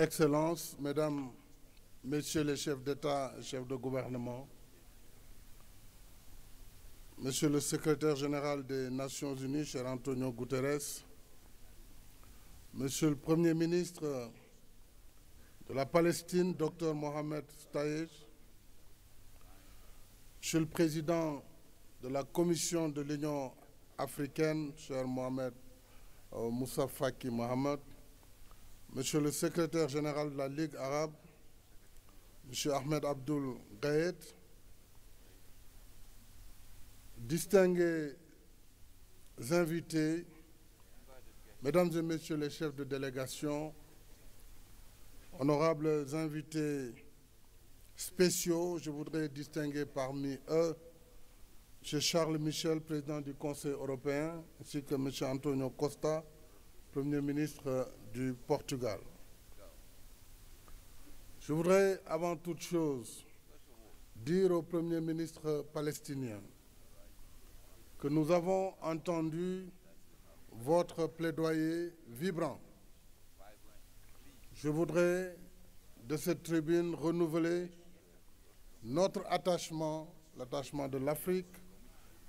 Excellences, Mesdames, Messieurs les chefs d'État et chefs de gouvernement, Monsieur le secrétaire général des Nations Unies, cher Antonio Guterres, Monsieur le Premier ministre de la Palestine, Dr Mohamed Shtayyeh, Monsieur le Président de la Commission de l'Union africaine, cher Mohamed Moussa Faki Mohamed, Monsieur le secrétaire général de la Ligue arabe, Monsieur Ahmed Abdoul Gaïed, distingués invités, Mesdames et Messieurs les chefs de délégation, honorables invités spéciaux, je voudrais distinguer parmi eux M. Charles Michel, président du Conseil européen, ainsi que M. Antonio Costa, Premier ministre du Portugal. Je voudrais avant toute chose dire au Premier ministre palestinien que nous avons entendu votre plaidoyer vibrant. Je voudrais de cette tribune renouveler notre attachement, l'attachement de l'Afrique,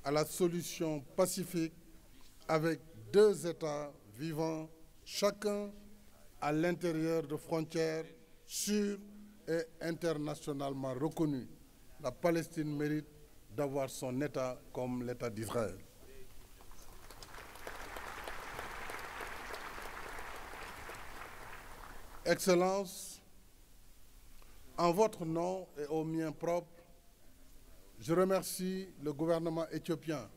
à la solution pacifique avec deux États vivant, chacun à l'intérieur de frontières sûres et internationalement reconnues. La Palestine mérite d'avoir son État comme l'État d'Israël. Excellences, en votre nom et au mien propre, je remercie le gouvernement éthiopien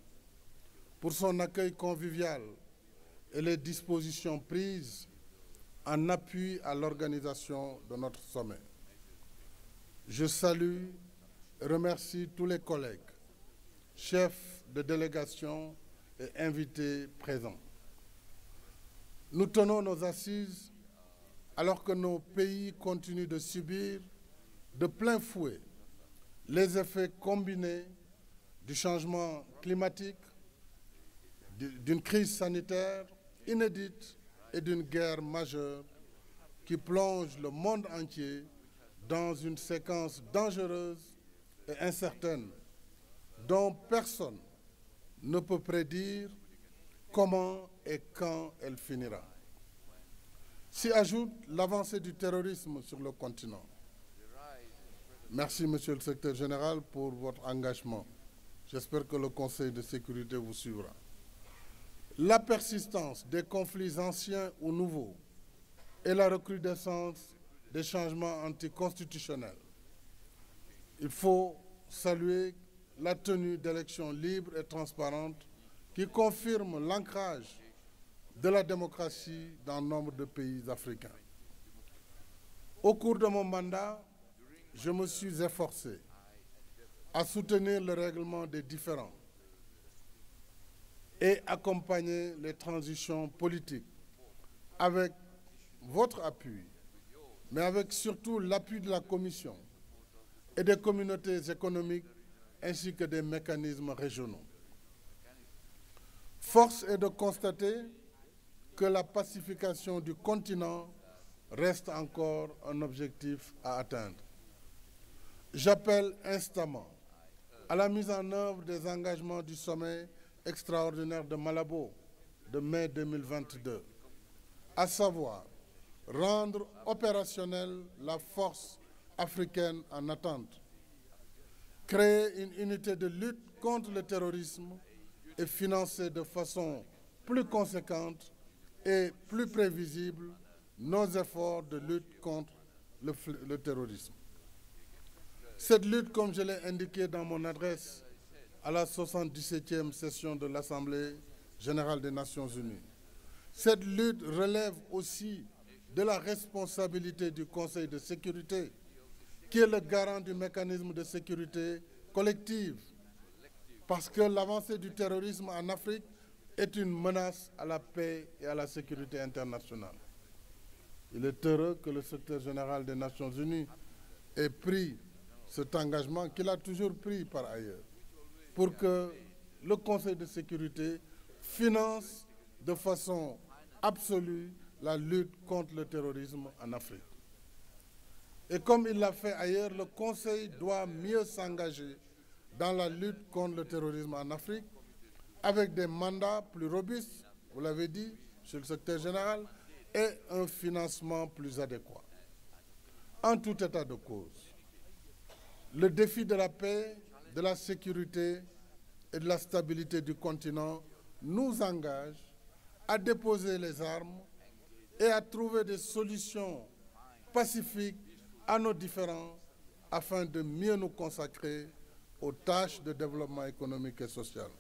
pour son accueil convivial et les dispositions prises en appui à l'organisation de notre sommet. Je salue et remercie tous les collègues, chefs de délégation et invités présents. Nous tenons nos assises alors que nos pays continuent de subir de plein fouet les effets combinés du changement climatique, d'une crise sanitaire inédite et d'une guerre majeure qui plonge le monde entier dans une séquence dangereuse et incertaine dont personne ne peut prédire comment et quand elle finira. S'y ajoute l'avancée du terrorisme sur le continent. Merci, Monsieur le Secrétaire général, pour votre engagement. J'espère que le Conseil de sécurité vous suivra. La persistance des conflits anciens ou nouveaux et la recrudescence des changements anticonstitutionnels. Il faut saluer la tenue d'élections libres et transparentes qui confirment l'ancrage de la démocratie dans nombre de pays africains. Au cours de mon mandat, je me suis efforcé à soutenir le règlement des différends et accompagner les transitions politiques avec votre appui, mais avec surtout l'appui de la Commission et des communautés économiques ainsi que des mécanismes régionaux. Force est de constater que la pacification du continent reste encore un objectif à atteindre. J'appelle instamment à la mise en œuvre des engagements du sommet extraordinaire de Malabo de mai 2022, à savoir rendre opérationnelle la force africaine en attente, créer une unité de lutte contre le terrorisme et financer de façon plus conséquente et plus prévisible nos efforts de lutte contre le terrorisme. Cette lutte, comme je l'ai indiqué dans mon adresse à la 77e session de l'Assemblée générale des Nations unies, cette lutte relève aussi de la responsabilité du Conseil de sécurité, qui est le garant du mécanisme de sécurité collective, parce que l'avancée du terrorisme en Afrique est une menace à la paix et à la sécurité internationale. Il est heureux que le secrétaire général des Nations unies ait pris cet engagement qu'il a toujours pris par ailleurs, pour que le Conseil de sécurité finance de façon absolue la lutte contre le terrorisme en Afrique. Et comme il l'a fait ailleurs, le Conseil doit mieux s'engager dans la lutte contre le terrorisme en Afrique, avec des mandats plus robustes, vous l'avez dit, sur le secteur général, et un financement plus adéquat. En tout état de cause, le défi de la paix, de la sécurité et de la stabilité du continent nous engage à déposer les armes et à trouver des solutions pacifiques à nos différends afin de mieux nous consacrer aux tâches de développement économique et social.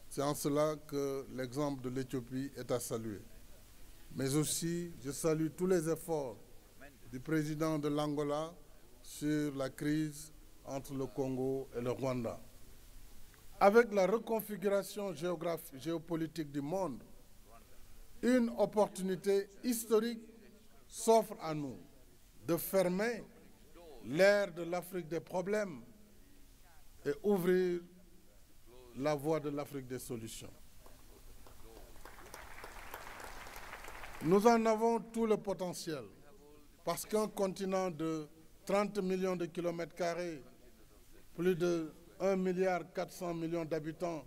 C'est en cela que l'exemple de l'Éthiopie est à saluer. Mais aussi, je salue tous les efforts du président de l'Angola sur la crise entre le Congo et le Rwanda. Avec la reconfiguration géopolitique du monde, une opportunité historique s'offre à nous de fermer l'ère de l'Afrique des problèmes et ouvrir la voie de l'Afrique des solutions. Nous en avons tout le potentiel parce qu'un continent de 30 millions de kilomètres carrés, plus de 1,4 milliard d'habitants,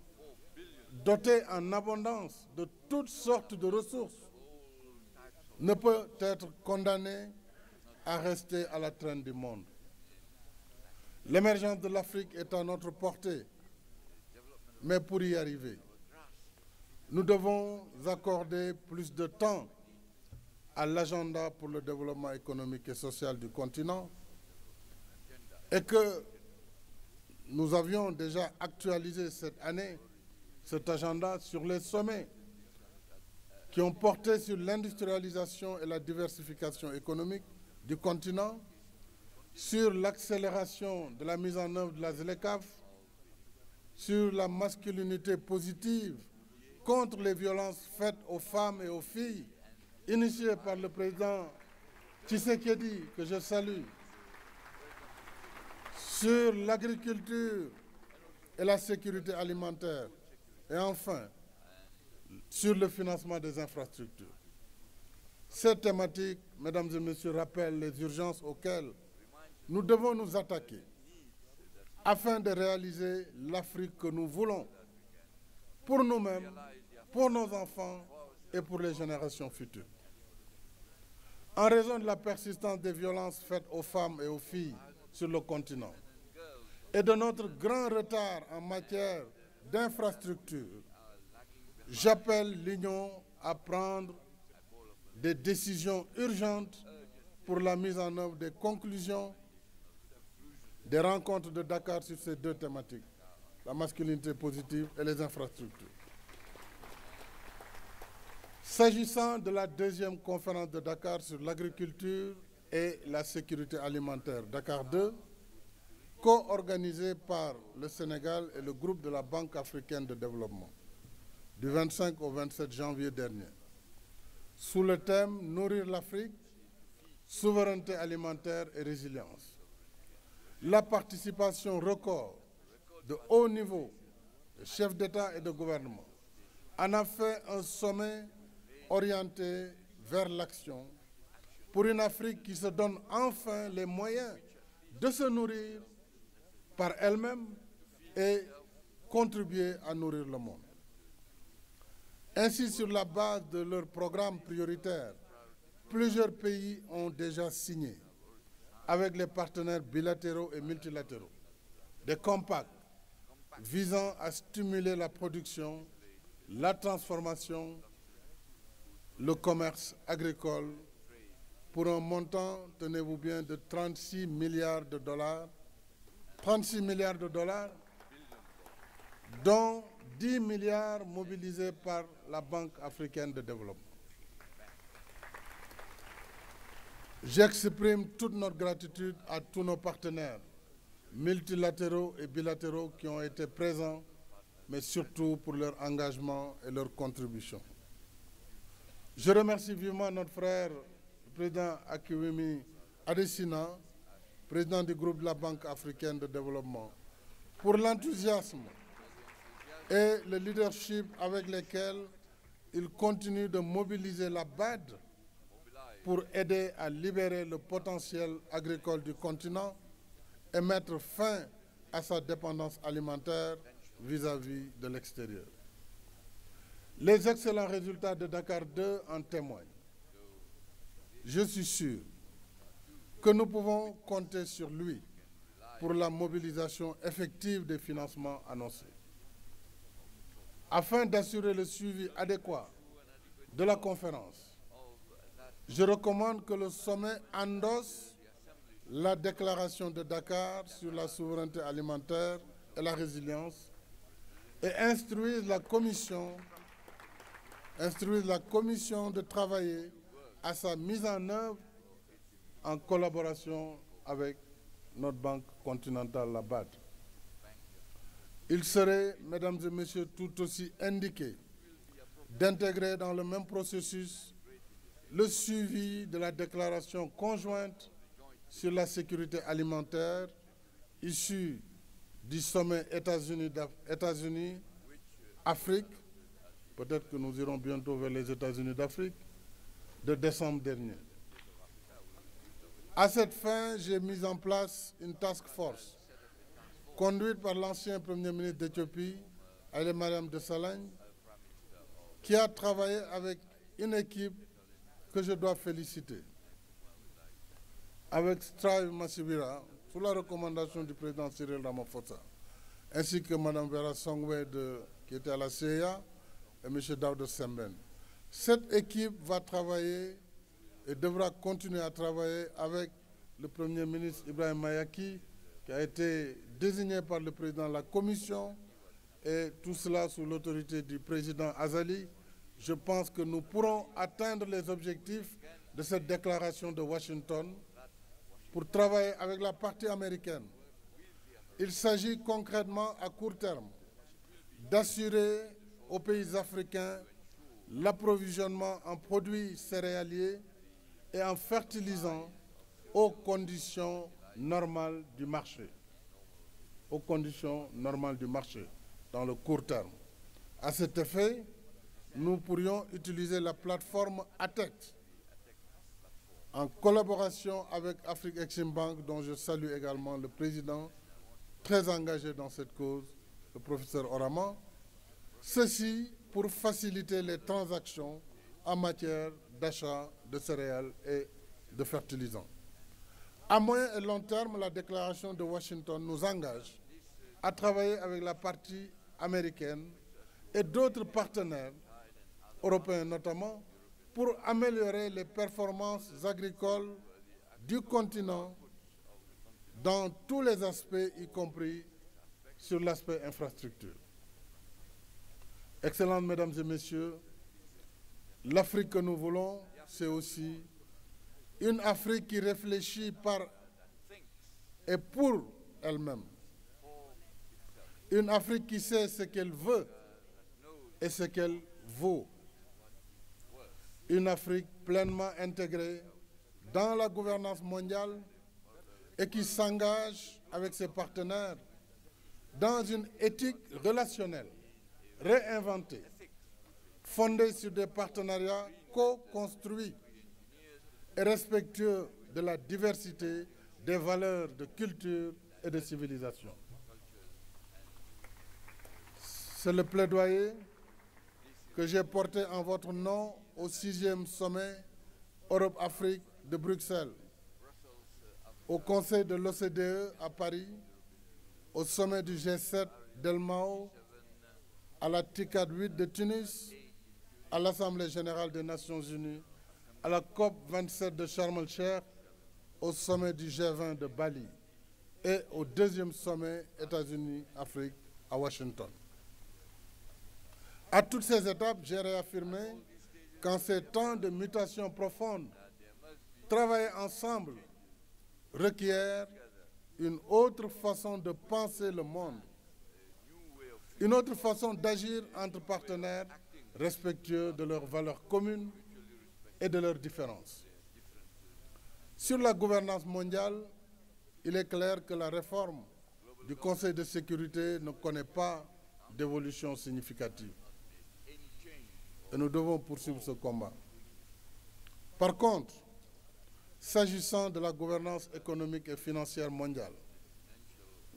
doté en abondance de toutes sortes de ressources, ne peut être condamné à rester à la traîne du monde. L'émergence de l'Afrique est à notre portée, mais pour y arriver, nous devons accorder plus de temps à l'agenda pour le développement économique et social du continent et que nous avions déjà actualisé cette année cet agenda sur les sommets qui ont porté sur l'industrialisation et la diversification économique du continent, sur l'accélération de la mise en œuvre de la ZLECAf, sur la masculinité positive contre les violences faites aux femmes et aux filles, initiée par le président Tshisekedi, que je salue, sur l'agriculture et la sécurité alimentaire, et enfin, sur le financement des infrastructures. Cette thématique, mesdames et messieurs, rappelle les urgences auxquelles nous devons nous attaquer afin de réaliser l'Afrique que nous voulons pour nous-mêmes, pour nos enfants et pour les générations futures. En raison de la persistance des violences faites aux femmes et aux filles sur le continent et de notre grand retard en matière d'infrastructures, j'appelle l'Union à prendre des décisions urgentes pour la mise en œuvre des conclusions des rencontres de Dakar sur ces deux thématiques, la masculinité positive et les infrastructures. S'agissant de la deuxième conférence de Dakar sur l'agriculture et la sécurité alimentaire, Dakar 2, co-organisée par le Sénégal et le groupe de la Banque africaine de développement, du 25 au 27 janvier dernier, sous le thème « Nourrir l'Afrique, souveraineté alimentaire et résilience ». La participation record de haut niveau de chefs d'État et de gouvernement en a fait un sommet orienté vers l'action pour une Afrique qui se donne enfin les moyens de se nourrir par elle-même et contribuer à nourrir le monde. Ainsi, sur la base de leurs programmes prioritaires, plusieurs pays ont déjà signé avec les partenaires bilatéraux et multilatéraux des compacts visant à stimuler la production, la transformation, le commerce agricole pour un montant, tenez-vous bien, de 36 milliards de dollars, 36 milliards de dollars, dont 10 milliards mobilisés par la Banque africaine de développement. J'exprime toute notre gratitude à tous nos partenaires, multilatéraux et bilatéraux qui ont été présents, mais surtout pour leur engagement et leur contribution. Je remercie vivement notre frère, le président Akiwumi Adesina, président du groupe de la Banque africaine de développement, pour l'enthousiasme et le leadership avec lesquels il continue de mobiliser la BAD pour aider à libérer le potentiel agricole du continent et mettre fin à sa dépendance alimentaire vis-à-vis de l'extérieur. Les excellents résultats de Dakar 2 en témoignent. Je suis sûr que nous pouvons compter sur lui pour la mobilisation effective des financements annoncés. Afin d'assurer le suivi adéquat de la conférence, je recommande que le sommet endosse la déclaration de Dakar sur la souveraineté alimentaire et la résilience et instruise la commission de travailler à sa mise en œuvre en collaboration avec notre banque continentale, la BAD. Il serait, mesdames et messieurs, tout aussi indiqué d'intégrer dans le même processus le suivi de la déclaration conjointe sur la sécurité alimentaire issue du sommet États-Unis-Afrique, peut-être que nous irons bientôt vers les États-Unis d'Afrique, de décembre dernier. À cette fin, j'ai mis en place une task force conduite par l'ancien Premier ministre d'Éthiopie, Haïlé Mariam Desalegn, qui a travaillé avec une équipe que je dois féliciter. Avec Strive Massivira, sous la recommandation du président Cyril Ramaphosa, ainsi que Mme Vera Songwe qui était à la CIA et M. Daouda Semben. Cette équipe va travailler et devra continuer à travailler avec le Premier ministre Ibrahim Mayaki, qui a été désigné par le président de la Commission, et tout cela sous l'autorité du président Azali. Je pense que nous pourrons atteindre les objectifs de cette déclaration de Washington pour travailler avec la partie américaine. Il s'agit concrètement à court terme d'assurer aux pays africains l'approvisionnement en produits céréaliers et en fertilisants aux conditions normales du marché. Aux conditions normales du marché, dans le court terme. À cet effet, nous pourrions utiliser la plateforme ATEC en collaboration avec Afrique Exim Bank, dont je salue également le président, très engagé dans cette cause, le professeur Oraman. Ceci pour faciliter les transactions en matière d'achat de céréales et de fertilisants. À moyen et long terme, la déclaration de Washington nous engage à travailler avec la partie américaine et d'autres partenaires, européens notamment, pour améliorer les performances agricoles du continent dans tous les aspects, y compris sur l'aspect infrastructure. Excellences Mesdames et Messieurs, l'Afrique que nous voulons, c'est aussi une Afrique qui réfléchit par et pour elle-même. Une Afrique qui sait ce qu'elle veut et ce qu'elle vaut. Une Afrique pleinement intégrée dans la gouvernance mondiale et qui s'engage avec ses partenaires dans une éthique relationnelle réinventée, fondée sur des partenariats co-construits et respectueux de la diversité des valeurs de culture et de civilisation. C'est le plaidoyer que j'ai porté en votre nom au 6e sommet Europe-Afrique de Bruxelles, au Conseil de l'OCDE à Paris, au sommet du G7 d'Elmao, à la TICAD 8 de Tunis, à l'Assemblée générale des Nations unies, à la COP 27 de Sharm el-Sheikh, au sommet du G20 de Bali et au 2e sommet États-Unis-Afrique à Washington. À toutes ces étapes, j'ai réaffirmé qu'en ces temps de mutation profonde, travailler ensemble requiert une autre façon de penser le monde, une autre façon d'agir entre partenaires respectueux de leurs valeurs communes et de leurs différences. Sur la gouvernance mondiale, il est clair que la réforme du Conseil de sécurité ne connaît pas d'évolution significative. Et nous devons poursuivre ce combat. Par contre, s'agissant de la gouvernance économique et financière mondiale.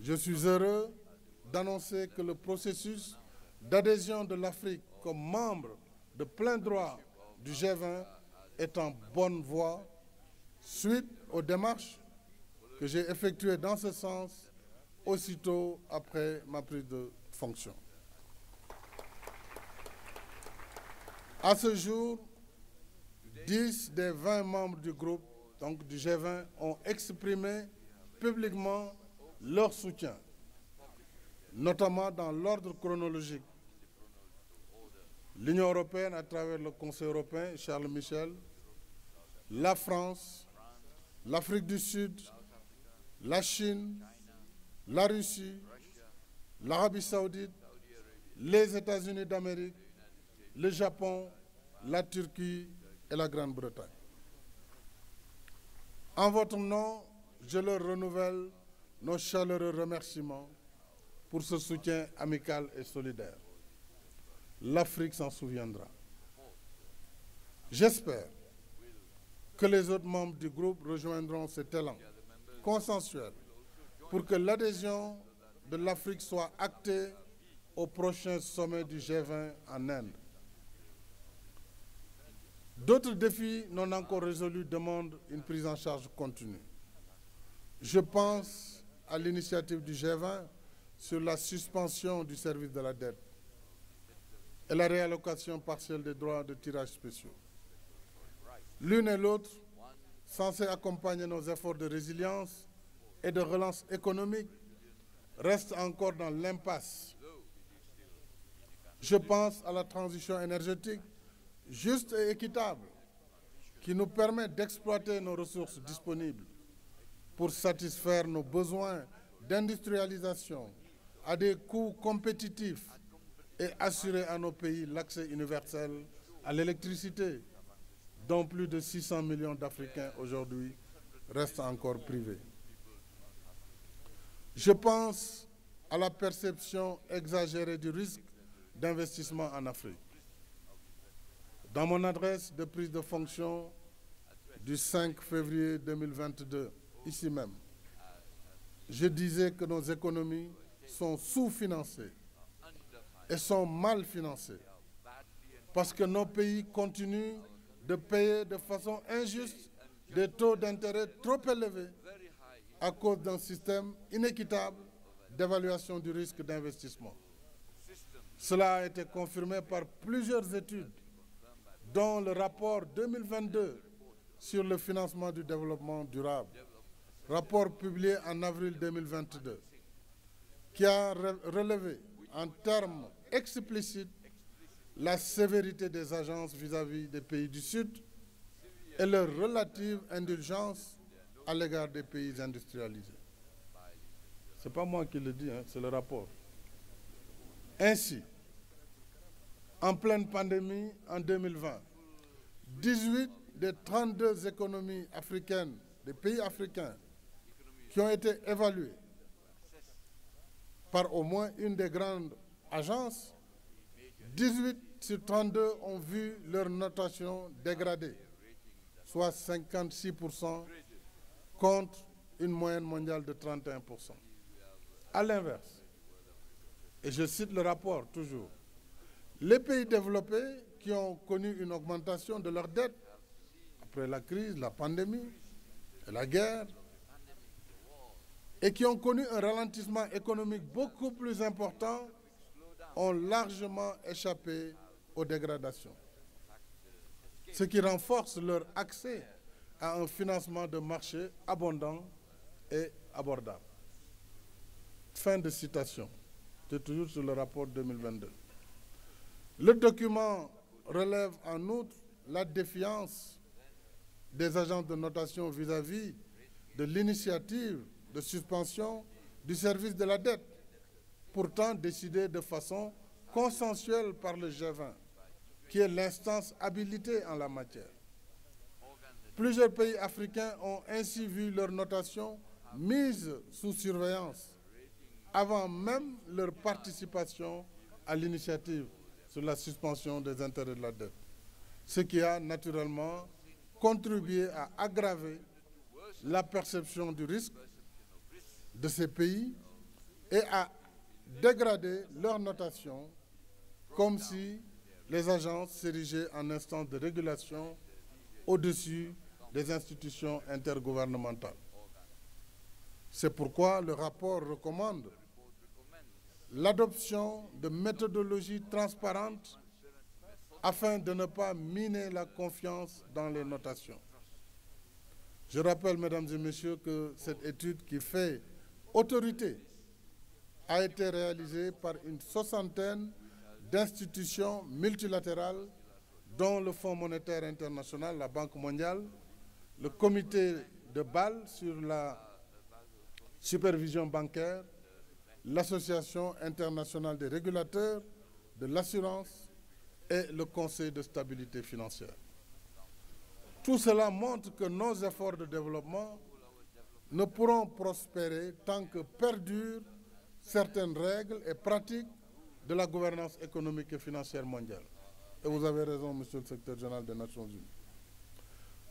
Je suis heureux d'annoncer que le processus d'adhésion de l'Afrique comme membre de plein droit du G20 est en bonne voie suite aux démarches que j'ai effectuées dans ce sens aussitôt après ma prise de fonction. À ce jour, 10 des 20 membres du groupe, donc du G20, ont exprimé publiquement leur soutien, notamment dans l'ordre chronologique. L'Union européenne, à travers le Conseil européen, Charles Michel, la France, l'Afrique du Sud, la Chine, la Russie, l'Arabie saoudite, les États-Unis d'Amérique, le Japon, la Turquie et la Grande-Bretagne. En votre nom, je leur renouvelle nos chaleureux remerciements pour ce soutien amical et solidaire. L'Afrique s'en souviendra. J'espère que les autres membres du groupe rejoindront cet élan consensuel pour que l'adhésion de l'Afrique soit actée au prochain sommet du G20 en Inde. D'autres défis non encore résolus demandent une prise en charge continue. Je pense à l'initiative du G20 sur la suspension du service de la dette et la réallocation partielle des droits de tirage spéciaux. L'une et l'autre, censées accompagner nos efforts de résilience et de relance économique, restent encore dans l'impasse. Je pense à la transition énergétique juste et équitable qui nous permet d'exploiter nos ressources disponibles pour satisfaire nos besoins d'industrialisation à des coûts compétitifs et assurer à nos pays l'accès universel à l'électricité, dont plus de 600 millions d'Africains aujourd'hui restent encore privés. Je pense à la perception exagérée du risque d'investissement en Afrique. Dans mon adresse de prise de fonction du 5 février 2022, ici même, je disais que nos économies sont sous-financées et sont mal financées parce que nos pays continuent de payer de façon injuste des taux d'intérêt trop élevés à cause d'un système inéquitable d'évaluation du risque d'investissement. Cela a été confirmé par plusieurs études, dont le rapport 2022 sur le financement du développement durable, rapport publié en avril 2022, qui a relevé en termes explicites la sévérité des agences vis-à-vis des pays du Sud et leur relative indulgence à l'égard des pays industrialisés. Ce n'est pas moi qui le dis, c'est le rapport. Ainsi, en pleine pandémie en 2020, 18 des 32 économies africaines, des pays africains, qui ont été évaluées par au moins une des grandes agences, 18 sur 32 ont vu leur notation dégradée, soit 56% contre une moyenne mondiale de 31%. À l'inverse, et je cite le rapport toujours, les pays développés qui ont connu une augmentation de leur dette après la crise, la pandémie et la guerre, et qui ont connu un ralentissement économique beaucoup plus important, ont largement échappé aux dégradations, ce qui renforce leur accès à un financement de marché abondant et abordable. Fin de citation. C'est toujours sur le rapport 2022. Le document relève en outre la défiance des agences de notation vis-à-vis de l'initiative de suspension du service de la dette, pourtant décidée de façon consensuelle par le G20, qui est l'instance habilitée en la matière. Plusieurs pays africains ont ainsi vu leur notation mise sous surveillance avant même leur participation à l'initiative sur la suspension des intérêts de la dette, ce qui a naturellement contribué à aggraver la perception du risque de ces pays et à dégrader leur notation comme si les agences s'érigeaient en instance de régulation au-dessus des institutions intergouvernementales. C'est pourquoi le rapport recommande l'adoption de méthodologies transparentes afin de ne pas miner la confiance dans les notations. Je rappelle, mesdames et messieurs, que cette étude qui fait autorité a été réalisée par une soixantaine d'institutions multilatérales, dont le Fonds monétaire international, la Banque mondiale, le Comité de Bâle sur la supervision bancaire, l'Association internationale des régulateurs de l'assurance et le Conseil de stabilité financière. Tout cela montre que nos efforts de développement ne pourront prospérer tant que perdurent certaines règles et pratiques de la gouvernance économique et financière mondiale. Et vous avez raison, monsieur le secrétaire général des Nations Unies.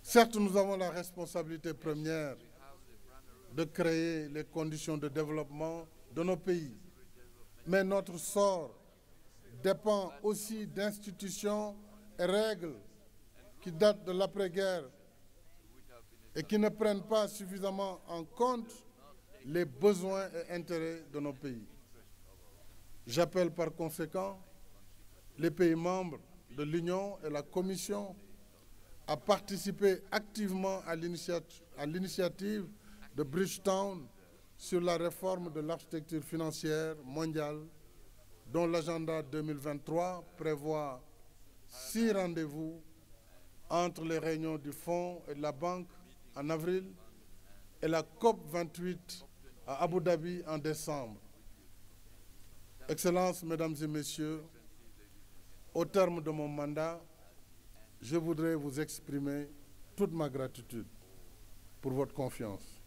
Certes, nous avons la responsabilité première de créer les conditions de développement de nos pays, mais notre sort dépend aussi d'institutions et règles qui datent de l'après-guerre et qui ne prennent pas suffisamment en compte les besoins et intérêts de nos pays. J'appelle par conséquent les pays membres de l'Union et la Commission à participer activement à l'initiative de Bridgetown sur la réforme de l'architecture financière mondiale, dont l'agenda 2023 prévoit 6 rendez-vous entre les réunions du Fonds et de la Banque en avril et la COP28 à Abu Dhabi en décembre. Excellences, Mesdames et Messieurs, au terme de mon mandat, je voudrais vous exprimer toute ma gratitude pour votre confiance.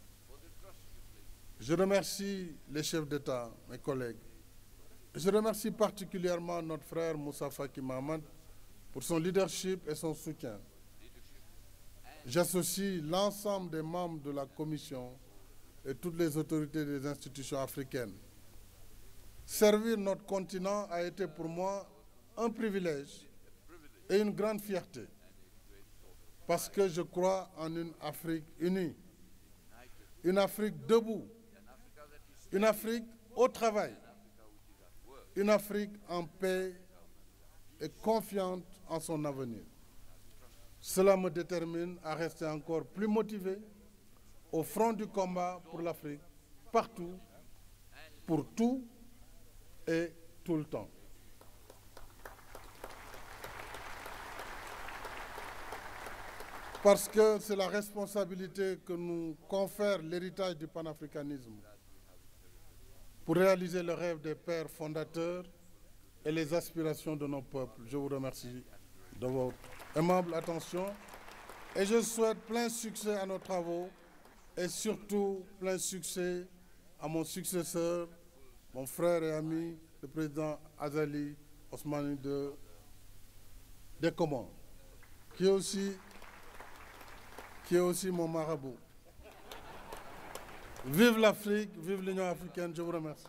Je remercie les chefs d'État, mes collègues. Je remercie particulièrement notre frère Moussa Faki Mahamat pour son leadership et son soutien. J'associe l'ensemble des membres de la Commission et toutes les autorités des institutions africaines. Servir notre continent a été pour moi un privilège et une grande fierté, parce que je crois en une Afrique unie, une Afrique debout, une Afrique au travail, une Afrique en paix et confiante en son avenir. Cela me détermine à rester encore plus motivé au front du combat pour l'Afrique, partout, pour tout et tout le temps. Parce que c'est la responsabilité que nous confère l'héritage du panafricanisme pour réaliser le rêve des pères fondateurs et les aspirations de nos peuples. Je vous remercie de votre aimable attention et je souhaite plein succès à nos travaux et surtout plein succès à mon successeur, mon frère et ami, le président Azali Osmani des Comores, qui est aussi mon marabout. Vive l'Afrique, vive l'Union africaine, je vous remercie.